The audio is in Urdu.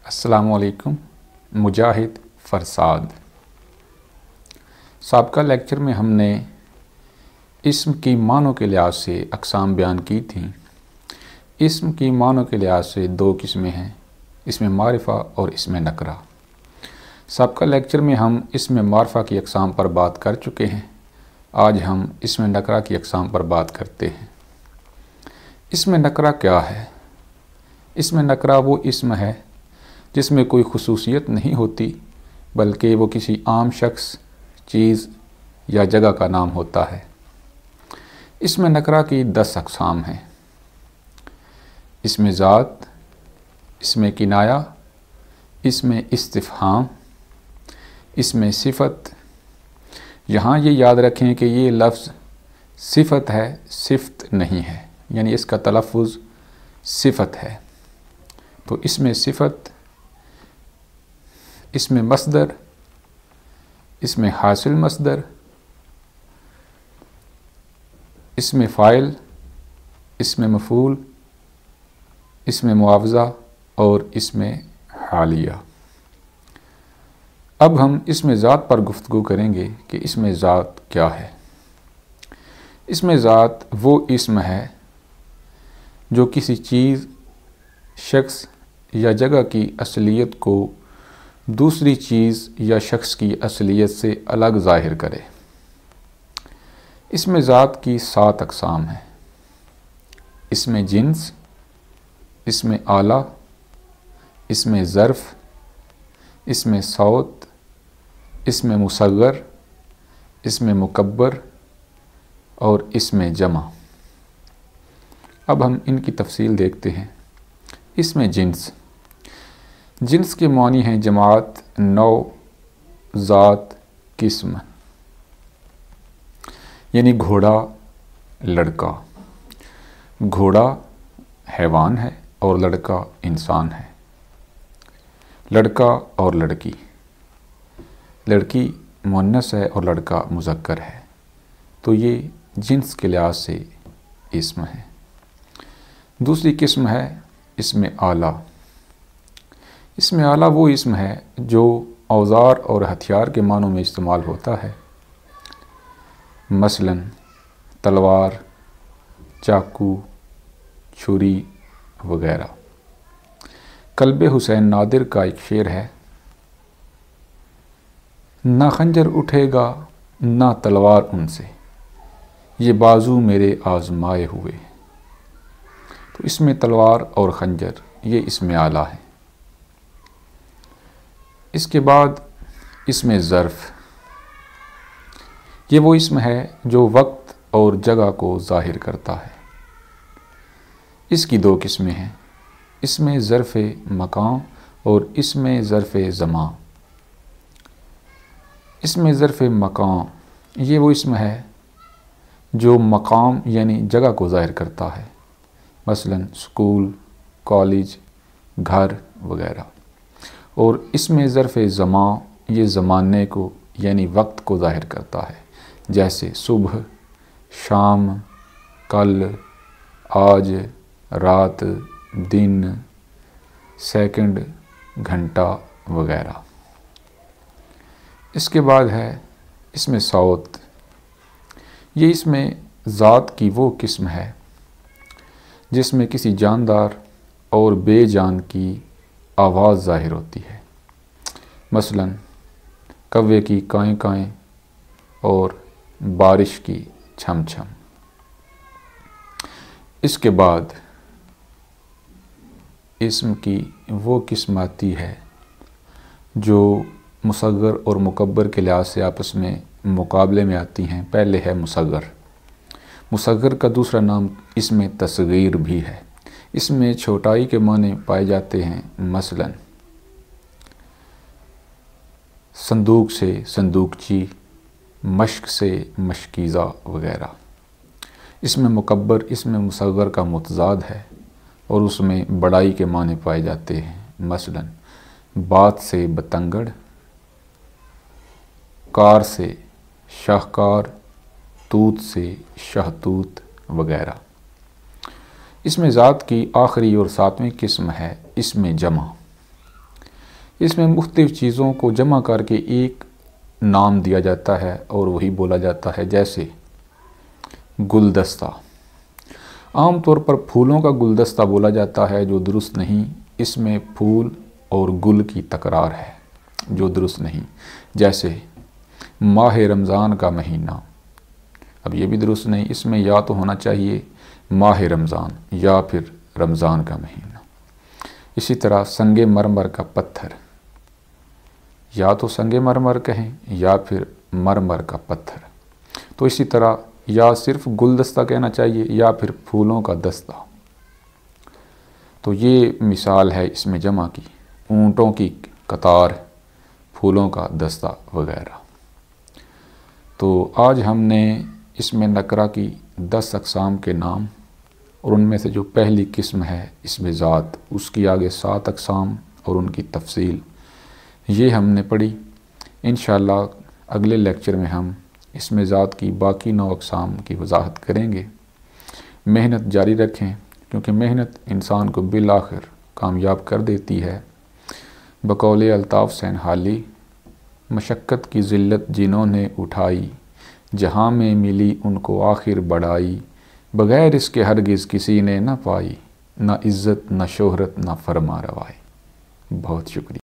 السلام علیکم۔ مجاہد فرساد۔ سابقہ لیکچر میں ہم نے اسم کی معنوں کے لحاظ سے اقسام بیان کی تھیں۔ اسم کی معنوں کے لحاظ سے دو قسمیں ہیں، اسم معرفہ اور اسم نکرہ۔ سابقہ لیکچر میں ہم اسم معرفہ کی اقسام پر بات کر چکے ہیں، آج ہم اسم نکرہ کی اقسام پر بات کرتے ہیں۔ اسم نکرہ کیا ہے؟ اسم نکرہ وہ اسم ہے جس میں کوئی خصوصیت نہیں ہوتی، بلکہ وہ کسی عام شخص، چیز یا جگہ کا نام ہوتا ہے۔ اسم نکرہ کی 10 اقسام ہیں: اسم ذات، اسم کنایہ، اسم استفہام، اسم صفت۔ یہاں یہ یاد رکھیں کہ یہ لفظ صفت ہے، صفت نہیں ہے، یعنی اس کا تلفظ صفت ہے۔ تو اسم صفت، اسم مصدر، اسم حاصل مصدر، اسم فاعل، اسم مفعول، اسم معاوضہ اور اسم حالیہ۔ اب ہم اسم ذات پر گفتگو کریں گے کہ اسم ذات کیا ہے۔ اسم ذات وہ اسم ہے جو کسی چیز، شخص یا جگہ کی اصلیت کو دوسری چیز یا شخص کی اصلیت سے الگ ظاہر کرے۔ اسم ذات کی 7 اقسام ہیں: اسم جنس، اسم آلہ، اسم ظرف، اسم صوت، اسم مصغر، اسم مکبر اور اسم جمع۔ اب ہم ان کی تفصیل دیکھتے ہیں۔ اسم جنس، جنس کے معنی ہیں جماعت، نوع، ذات، قسم۔ یعنی گھوڑا، لڑکا۔ گھوڑا حیوان ہے اور لڑکا انسان ہے۔ لڑکا اور لڑکی، لڑکی مؤنث ہے اور لڑکا مذکر ہے، تو یہ جنس کے لحاظ سے اسم ہے۔ دوسری قسم ہے اسم آلہ۔ اسم آلہ وہ اسم ہے جو اوزار اور ہتھیار کے معنوں میں استعمال ہوتا ہے، مثلا تلوار، چاقو، چھری وغیرہ۔ کلب حسین نادر کا ایک شعر ہے: نہ خنجر اٹھے گا نہ تلوار ان سے، یہ بازو میرے آزمائے ہوئے۔ تو اس میں تلوار اور خنجر یہ اسم آلہ ہے۔ اس کے بعد اسم ظرف، یہ وہ اسم ہے جو وقت اور جگہ کو ظاہر کرتا ہے۔ اس کی 2 قسمیں ہیں: اسم ظرف مکان اور اسم ظرف زمان۔ اسم ظرف مکان یہ وہ اسم ہے جو مقام یعنی جگہ کو ظاہر کرتا ہے، مثلا اسکول، کالج، گھر وغیرہ۔ اور اسم ظرف زمان یہ زمانے کو یعنی وقت کو ظاہر کرتا ہے، جیسے صبح، شام، کل، آج، رات، دن، سیکنڈ، گھنٹہ وغیرہ۔ اس کے بعد ہے اسم صوت۔ یہ اسم ذات کی وہ قسم ہے جس میں کسی جاندار اور بے جان کی آواز ظاہر ہوتی ہے، مثلا کوے کی کائیں کائیں اور بارش کی چھم چھم۔ اس کے بعد اسم کی وہ قسم آتی ہے جو مصغر اور مکبر کے لحاظ سے آپس میں مقابلے میں آتی ہیں۔ پہلے ہے مصغر۔ مصغر کا دوسرا نام اسم تصغیر بھی ہے۔ اس میں چھوٹائی کے معنی پائے جاتے ہیں، مثلا صندوق سے صندوقچی، مشق سے مشکیزہ وغیرہ۔ اس میں مکبر اسم مصغر کا متضاد ہے اور اس میں بڑائی کے معنی پائے جاتے ہیں، مثلا بات سے بتنگڑ، کار سے شاہکار، توت سے شہتوت وغیرہ۔ اسم ذات کی آخری اور 7ویں قسم ہے اسم جمع۔ اس میں مختلف چیزوں کو جمع کر کے ایک نام دیا جاتا ہے اور وہی بولا جاتا ہے، جیسے گلدستہ۔ عام طور پر پھولوں کا گلدستہ بولا جاتا ہے، جو درست نہیں، اس میں پھول اور گل کی تکرار ہے جو درست نہیں۔ جیسے ماہ رمضان کا مہینہ، اب یہ بھی درست نہیں، اس میں یا تو ہونا چاہیے ماہ رمضان یا پھر رمضان کا مہینہ۔ اسی طرح سنگ مرمر کا پتھر، یا تو سنگ مرمر کہیں یا پھر مرمر کا پتھر۔ تو اسی طرح یا صرف گلدستہ کہنا چاہیے یا پھر پھولوں کا دستہ۔ تو یہ مثال ہے اس میں جمع کی، اونٹوں کی قطار، پھولوں کا دستہ وغیرہ۔ تو آج ہم نے اس میں نکرہ کی 10 اقسام کے نام اور ان میں سے جو پہلی قسم ہے اسم ذات، اس کی آگے 7 اقسام اور ان کی تفصیل یہ ہم نے پڑھی۔ انشاءاللہ اگلے لیکچر میں ہم اسم ذات کی باقی 9 اقسام کی وضاحت کریں گے۔ محنت جاری رکھیں، کیونکہ محنت انسان کو بالآخر کامیاب کر دیتی ہے۔ بقول الطاف سینحالی، مشقت کی ذلت جنہوں نے اٹھائی، جہاں میں ملی ان کو آخر بڑائی، بغیر اس کے ہرگز کسی نے نہ پائی، نہ عزت نہ شہرت نہ فرما روائی۔ بہت شکریہ۔